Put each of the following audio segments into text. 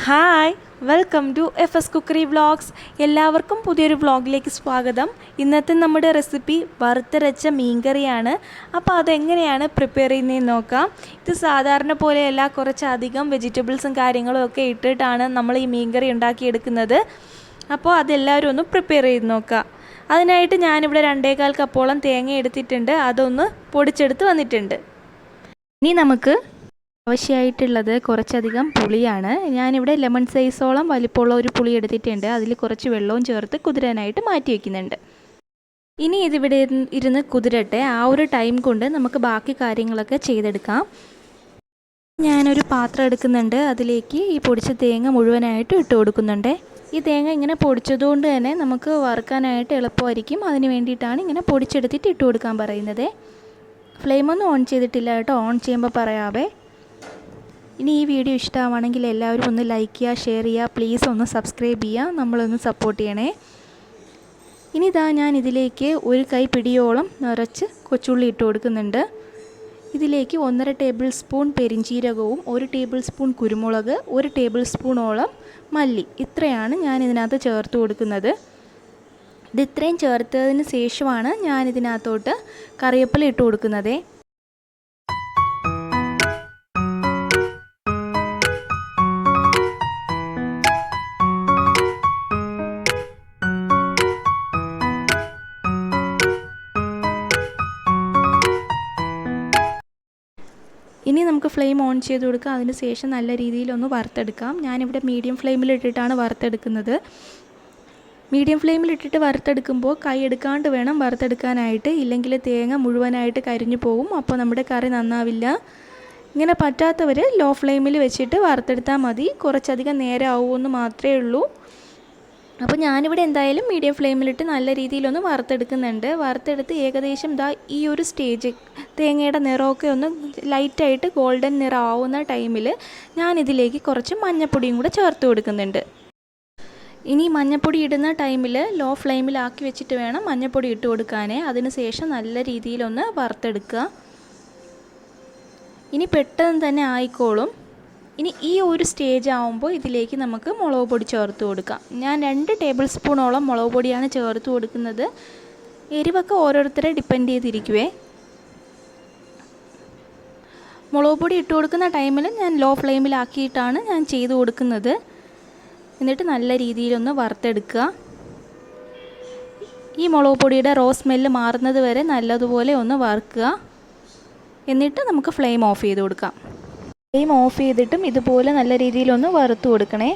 Hi, welcome to fscookeryvlogs. എല്ലാവർക്കും പുതിയൊരു വ്ളോഗിലേക്ക് സ്വാഗതം. ഇന്നത്തെ നമ്മുടെ റെസിപ്പി വറുത്തരച്ച മീൻകറിയാണ്. അപ്പോൾ അതെങ്ങനെയാണ് പ്രിപ്പയർ ചെയ്യുന്നതെന്ന് നോക്കാം. ഇത് സാധാരണ പോലെയല്ല, കുറച്ചധികം വെജിറ്റബിൾസും കാര്യങ്ങളും ഒക്കെ ഇട്ടിട്ടാണ് നമ്മൾ ഈ മീൻകറി ഉണ്ടാക്കിയെടുക്കുന്നത്. അപ്പോൾ അതെല്ലാവരും ഒന്ന് പ്രിപ്പയർ ചെയ്ത് നോക്കാം. അതിനായിട്ട് ഞാനിവിടെ 2.25 കപ്പോളം തേങ്ങ എടുത്തിട്ടുണ്ട്. അതൊന്ന് പൊടിച്ചെടുത്ത് വന്നിട്ടുണ്ട്. ഇനി നമുക്ക് ആവശ്യമായിട്ടുള്ളത് കുറച്ചധികം പുളിയാണ്. ഞാനിവിടെ ലെമൺ സൈസോളം വലിപ്പമുള്ള ഒരു പുളി എടുത്തിട്ടുണ്ട്. അതിൽ കുറച്ച് വെള്ളവും ചേർത്ത് കുതിരാനായിട്ട് മാറ്റി വയ്ക്കുന്നുണ്ട്. ഇനി ഇതിവിടെ ഇരുന്ന് കുതിരട്ടെ. ആ ഒരു ടൈം കൊണ്ട് നമുക്ക് ബാക്കി കാര്യങ്ങളൊക്കെ ചെയ്തെടുക്കാം. ഞാനൊരു പാത്രം എടുക്കുന്നുണ്ട്. അതിലേക്ക് ഈ പൊടിച്ച തേങ്ങ മുഴുവനായിട്ട് ഇട്ട് കൊടുക്കുന്നുണ്ട്. ഈ തേങ്ങ ഇങ്ങനെ പൊടിച്ചതുകൊണ്ട് തന്നെ നമുക്ക് വറുക്കാനായിട്ട് എളുപ്പമായിരിക്കും. അതിന് വേണ്ടിയിട്ടാണ് ഇങ്ങനെ പൊടിച്ചെടുത്തിട്ട് ഇട്ട് കൊടുക്കാൻ പറയുന്നത്. ഫ്ലെയിമൊന്നും ഓൺ ചെയ്തിട്ടില്ല കേട്ടോ. ഓൺ ചെയ്യുമ്പോൾ പറയാവേ. ഇനി ഈ വീഡിയോ ഇഷ്ടമാണെങ്കിൽ എല്ലാവരും ഒന്ന് ലൈക്ക് ചെയ്യുക, ഷെയർ ചെയ്യുക, പ്ലീസ് ഒന്ന് സബ്സ്ക്രൈബ് ചെയ്യുക, നമ്മളൊന്ന് സപ്പോർട്ട് ചെയ്യണേ. ഇനി ഞാൻ ഇതിലേക്ക് ഒരു കൈ പിടിയോളം നിറച്ച് കൊച്ചുള്ളി ഇട്ട് കൊടുക്കുന്നുണ്ട്. ഇതിലേക്ക് 1.5 ടേബിൾ സ്പൂൺ പെരിഞ്ചീരകവും 1 ടേബിൾ സ്പൂൺ കുരുമുളക്, 1 ടേബിൾ സ്പൂണോളം മല്ലി, ഇത്രയാണ് ഞാൻ ഇതിനകത്ത് ചേർത്ത് കൊടുക്കുന്നത്. ഇത് ഇത്രയും ചേർത്തതിന് ശേഷമാണ് ഞാൻ ഇതിനകത്തോട്ട് കറിവേപ്പില ഇട്ട് കൊടുക്കുന്നത്. ഇനി നമുക്ക് ഫ്ലെയിം ഓൺ ചെയ്ത് കൊടുക്കാം. അതിന് ശേഷം നല്ല രീതിയിലൊന്ന് വറുത്തെടുക്കാം. ഞാനിവിടെ മീഡിയം ഫ്ലെയിമിലിട്ടിട്ടാണ് വറുത്തെടുക്കുന്നത്. മീഡിയം ഫ്ലെയിമിലിട്ടിട്ട് വറുത്തെടുക്കുമ്പോൾ കൈ എടുക്കാണ്ട് വേണം വറുത്തെടുക്കാനായിട്ട്, ഇല്ലെങ്കിൽ തേങ്ങ മുഴുവനായിട്ട് കരിഞ്ഞു പോകും. അപ്പോൾ നമ്മുടെ കറി നന്നാവില്ല. ഇങ്ങനെ പറ്റാത്തവർ ലോ ഫ്ലെയിമിൽ വെച്ചിട്ട് വറുത്തെടുത്താൽ മതി. കുറച്ചധികം നേരം ആവുമെന്ന് മാത്രമേ ഉള്ളൂ. അപ്പോൾ ഞാനിവിടെ എന്തായാലും മീഡിയം ഫ്ലെയിമിലിട്ട് നല്ല രീതിയിലൊന്ന് വറുത്തെടുക്കുന്നുണ്ട്. വറുത്തെടുത്ത് ഏകദേശം ഈ ഒരു സ്റ്റേജ് തേങ്ങയുടെ നിറമൊക്കെ ഒന്ന് ലൈറ്റായിട്ട് ഗോൾഡൻ നിറം ആവുന്ന ടൈമിൽ ഞാനിതിലേക്ക് കുറച്ച് മഞ്ഞൾപ്പൊടിയും കൂടെ ചേർത്ത് കൊടുക്കുന്നുണ്ട്. ഇനി മഞ്ഞൾപ്പൊടി ഇടുന്ന ടൈമിൽ ലോ ഫ്ലെയിമിലാക്കി വെച്ചിട്ട് വേണം മഞ്ഞൾപ്പൊടി ഇട്ട് കൊടുക്കാനേ. അതിന് ശേഷം നല്ല രീതിയിലൊന്ന് വറുത്തെടുക്കുക. ഇനി പെട്ടെന്ന് തന്നെ ആയിക്കോളും. ഇനി ഈ ഒരു സ്റ്റേജ് ആകുമ്പോൾ ഇതിലേക്ക് നമുക്ക് മുളക് പൊടി ചേർത്ത് കൊടുക്കാം. ഞാൻ 2 ടേബിൾ സ്പൂണോളം മുളക് പൊടിയാണ് ചേർത്ത് കൊടുക്കുന്നത്. എരിവൊക്കെ ഓരോരുത്തരെ ഡിപ്പെൻഡ് ചെയ്തിരിക്കുവേ. മുളക് പൊടി ഇട്ട് കൊടുക്കുന്ന ടൈമിൽ ഞാൻ ലോ ഫ്ലെയിമിലാക്കിയിട്ടാണ് ഞാൻ ചെയ്ത് കൊടുക്കുന്നത്. എന്നിട്ട് നല്ല രീതിയിലൊന്ന് വറുത്തെടുക്കുക. ഈ മുളക് പൊടിയുടെ റോ സ്മെല്ല് മാറുന്നത് വരെ നല്ലതുപോലെ ഒന്ന് വറുക്കുക. എന്നിട്ട് നമുക്ക് ഫ്ലെയിം ഓഫ് ചെയ്ത് കൊടുക്കാം. ഫ്ലെയിം ഓഫ് ചെയ്തിട്ടും ഇതുപോലെ നല്ല രീതിയിലൊന്ന് വറുത്ത് കൊടുക്കണേ.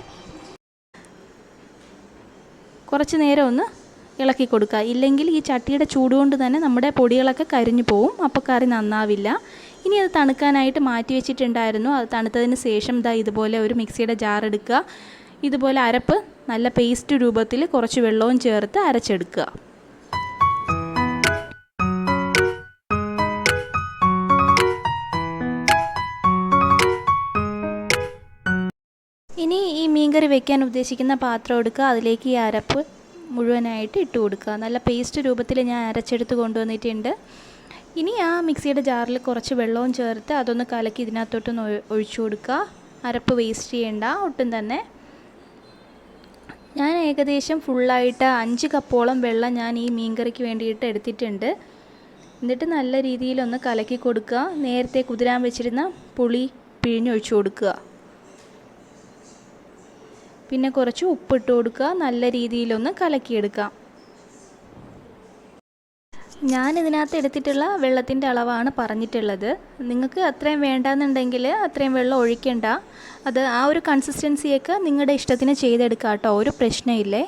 കുറച്ച് നേരം ഒന്ന് ഇളക്കി കൊടുക്കുക. ഇല്ലെങ്കിൽ ഈ ചട്ടിയുടെ ചൂടുകൊണ്ട് തന്നെ നമ്മുടെ പൊടികളൊക്കെ കരിഞ്ഞു പോവും. അപ്പോൾ കറി നന്നാവില്ല. ഇനി അത് തണുക്കാനായിട്ട് മാറ്റി വെച്ചിട്ടുണ്ടായിരുന്നു. അത് തണുത്തതിന് ശേഷം ഇതുപോലെ ഒരു മിക്സിയുടെ ജാർ എടുക്കുക. ഇതുപോലെ അരപ്പ് നല്ല പേസ്റ്റ് രൂപത്തിൽ കുറച്ച് വെള്ളവും ചേർത്ത് അരച്ചെടുക്കുക. ഇനി ഈ മീൻകറി വെക്കാൻ ഉദ്ദേശിക്കുന്ന പാത്രം എടുക്കുക. അതിലേക്ക് ഈ അരപ്പ് മുഴുവനായിട്ട് ഇട്ട് കൊടുക്കുക. നല്ല പേസ്റ്റ് രൂപത്തിൽ ഞാൻ അരച്ചെടുത്ത് കൊണ്ടുവന്നിട്ടുണ്ട്. ഇനി ആ മിക്സിയുടെ ജാറിൽ കുറച്ച് വെള്ളവും ചേർത്ത് അതൊന്ന് കലക്കി ഇതിനകത്തോട്ടൊന്ന് ഒഴിച്ചു കൊടുക്കുക. അരപ്പ് വേസ്റ്റ് ചെയ്യേണ്ട ഒട്ടും തന്നെ. ഞാൻ ഏകദേശം ഫുള്ളായിട്ട് 5 കപ്പോളം വെള്ളം ഞാൻ ഈ മീൻകറിക്ക് വേണ്ടിയിട്ട് എടുത്തിട്ടുണ്ട്. എന്നിട്ട് നല്ല രീതിയിലൊന്ന് കലക്കി കൊടുക്കുക. നേരത്തെ കുതിരാൻ വെച്ചിരുന്ന പുളി പിഴിഞ്ഞൊഴിച്ചു കൊടുക്കുക. പിന്നെ കുറച്ച് ഉപ്പിട്ട് കൊടുക്കുക. നല്ല രീതിയിലൊന്ന് കലക്കിയെടുക്കാം. ഞാനിതിനകത്ത് എടുത്തിട്ടുള്ള വെള്ളത്തിൻ്റെ അളവാണ് പറഞ്ഞിട്ടുള്ളത്. നിങ്ങൾക്ക് അത്രയും വേണ്ടാന്നുണ്ടെങ്കിൽ അത്രയും വെള്ളം ഒഴിക്കണ്ട. അത് ആ ഒരു കൺസിസ്റ്റൻസിയൊക്കെ നിങ്ങളുടെ ഇഷ്ടത്തിന് ചെയ്തെടുക്കാം കേട്ടോ. ഒരു പ്രശ്നമില്ലേ.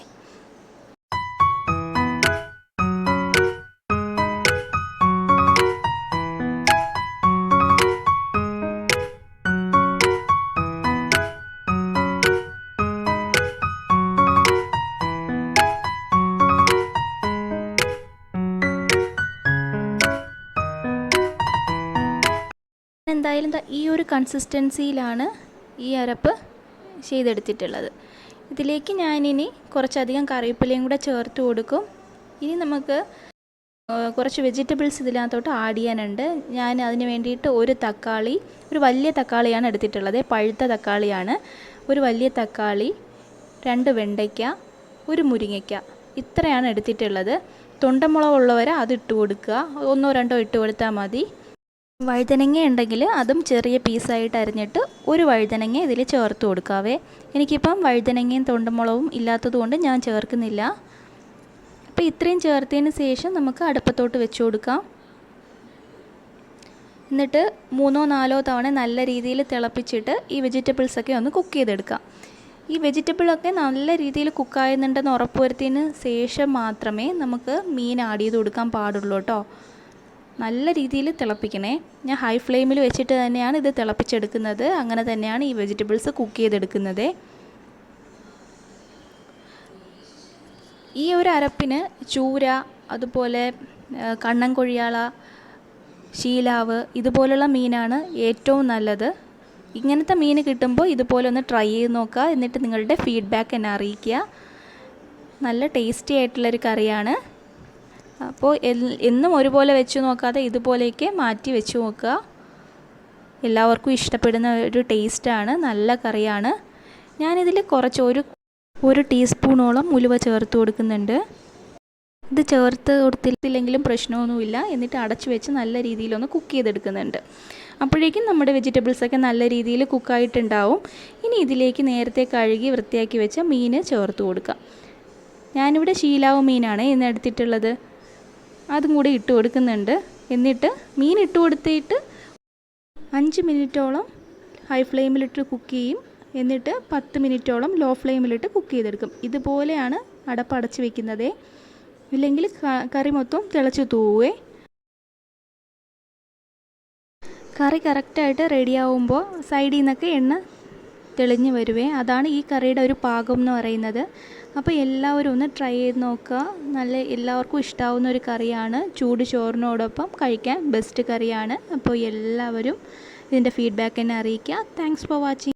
എന്തായാലും ഈ ഒരു കൺസിസ്റ്റൻസിയിലാണ് ഈ അരപ്പ് ചെയ്തെടുത്തിട്ടുള്ളത്. ഇതിലേക്ക് ഞാനിനി കുറച്ചധികം കറിവേപ്പിലയും കൂടെ ചേർത്ത് കൊടുക്കും. ഇനി നമുക്ക് കുറച്ച് വെജിറ്റബിൾസ് ഇതിനകത്തോട്ട് ആഡ് ചെയ്യാനുണ്ട്. ഞാൻ അതിന് വേണ്ടിയിട്ട് ഒരു വലിയ തക്കാളിയാണ് എടുത്തിട്ടുള്ളത്. പഴുത്ത തക്കാളിയാണ്. ഒരു വലിയ തക്കാളി, 2 വെണ്ടയ്ക്ക, ഒരു മുരിങ്ങയ്ക്ക, ഇത്രയാണ് എടുത്തിട്ടുള്ളത്. തൊണ്ടമുളക് ഉള്ളവർ അത് ഇട്ട് കൊടുക്കുക, 1-2 ഇട്ട് കൊടുത്താൽ മതി. വഴുതനങ്ങ ഉണ്ടെങ്കിൽ അതും ചെറിയ പീസായിട്ട് അരിഞ്ഞിട്ട് ഒരു വഴുതനങ്ങ ഇതിൽ ചേർത്ത് കൊടുക്കാവേ. എനിക്കിപ്പം വഴുതനങ്ങയും തൊണ്ടമുളകും ഇല്ലാത്തതുകൊണ്ട് ഞാൻ ചേർക്കുന്നില്ല. അപ്പോൾ ഇത്രയും ചേർത്തതിന് ശേഷം നമുക്ക് അടുപ്പത്തോട്ട് വെച്ച് കൊടുക്കാം. എന്നിട്ട് 3-4 തവണ നല്ല രീതിയിൽ തിളപ്പിച്ചിട്ട് ഈ വെജിറ്റബിൾസൊക്കെ ഒന്ന് കുക്ക് ചെയ്തെടുക്കാം. ഈ വെജിറ്റബിളൊക്കെ നല്ല രീതിയിൽ കുക്കായുന്നുണ്ടെന്ന് ഉറപ്പ് വരുത്തിയതിന് ശേഷം മാത്രമേ നമുക്ക് മീൻ ആഡ് ചെയ്ത് കൊടുക്കാൻ പാടുള്ളൂ കേട്ടോ. നല്ല രീതിയിൽ തിളപ്പിക്കണേ. ഞാൻ ഹൈ ഫ്ലെയിമിൽ വെച്ചിട്ട് തന്നെയാണ് ഇത് തിളപ്പിച്ചെടുക്കുന്നത്. അങ്ങനെ തന്നെയാണ് ഈ വെജിറ്റബിൾസ് കുക്ക് ചെയ്തെടുക്കുന്നത്. ഈ ഒരു അരപ്പിന് ചൂര, അതുപോലെ കണ്ണൻകൊഴിയാള, ശീലാവ് ഇതുപോലുള്ള മീനാണ് ഏറ്റവും നല്ലത്. ഇങ്ങനത്തെ മീൻ കിട്ടുമ്പോൾ ഇതുപോലെ ഒന്ന് ട്രൈ ചെയ്ത് നോക്കുക. എന്നിട്ട് നിങ്ങളുടെ ഫീഡ്ബാക്ക് എന്നെ അറിയിക്കുക. നല്ല ടേസ്റ്റി ആയിട്ടുള്ളൊരു കറിയാണ്. അപ്പോൾ എന്നും ഒരുപോലെ വെച്ച് നോക്കാതെ ഇതുപോലെയൊക്കെ മാറ്റി വെച്ച് നോക്കുക. എല്ലാവർക്കും ഇഷ്ടപ്പെടുന്ന ഒരു ടേസ്റ്റാണ്, നല്ല കറിയാണ്. ഞാനിതിൽ കുറച്ച് ഒരു ടീസ്പൂണോളം ഉലുവ ചേർത്ത് കൊടുക്കുന്നുണ്ട്. ഇത് ചേർത്ത് കൊടുത്തില്ലെങ്കിലും പ്രശ്നമൊന്നുമില്ല. എന്നിട്ട് അടച്ചു വെച്ച് നല്ല രീതിയിലൊന്ന് കുക്ക് ചെയ്തെടുക്കുന്നുണ്ട്. അപ്പോഴേക്കും നമ്മുടെ വെജിറ്റബിൾസൊക്കെ നല്ല രീതിയിൽ കുക്കായിട്ടുണ്ടാവും. ഇനി ഇതിലേക്ക് നേരത്തെ കഴുകി വൃത്തിയാക്കി വെച്ച മീൻ ചേർത്ത് കൊടുക്കാം. ഞാനിവിടെ ശീലാവ് മീനാണ് ഇന്ന് എടുത്തിട്ടുള്ളത്. അതും കൂടി ഇട്ട് കൊടുക്കുന്നുണ്ട്. എന്നിട്ട് മീൻ ഇട്ട് കൊടുത്തിട്ട് 5 മിനിറ്റോളം ഹൈ ഫ്ലെയിമിലിട്ട് കുക്ക് ചെയ്യും. എന്നിട്ട് 10 മിനിറ്റോളം ലോ ഫ്ലെയിമിലിട്ട് കുക്ക് ചെയ്തെടുക്കും. ഇതുപോലെയാണ് അടച്ച് വെക്കുന്നത്. ഇല്ലെങ്കിൽ കറി മൊത്തം തിളച്ച് തൂവേ. കറി കറക്റ്റായിട്ട് റെഡിയാവുമ്പോൾ സൈഡിൽ നിന്നൊക്കെ എണ്ണ തെളിഞ്ഞ് വരുവേ. അതാണ് ഈ കറിയുടെ ഒരു പാകം എന്ന് പറയുന്നത്. അപ്പോൾ എല്ലാവരും ഒന്ന് ട്രൈ ചെയ്ത് നോക്കുക. എല്ലാവർക്കും ഇഷ്ടാവുന്ന ഒരു കറിയാണ്. ചൂട് ചോറിനോടൊപ്പം കഴിക്കാൻ ബെസ്റ്റ് കറിയാണ്. അപ്പോൾ എല്ലാവരും ഇതിൻ്റെ ഫീഡ്ബാക്ക് എന്നെ അറിയിക്കുക. Thanks for watching.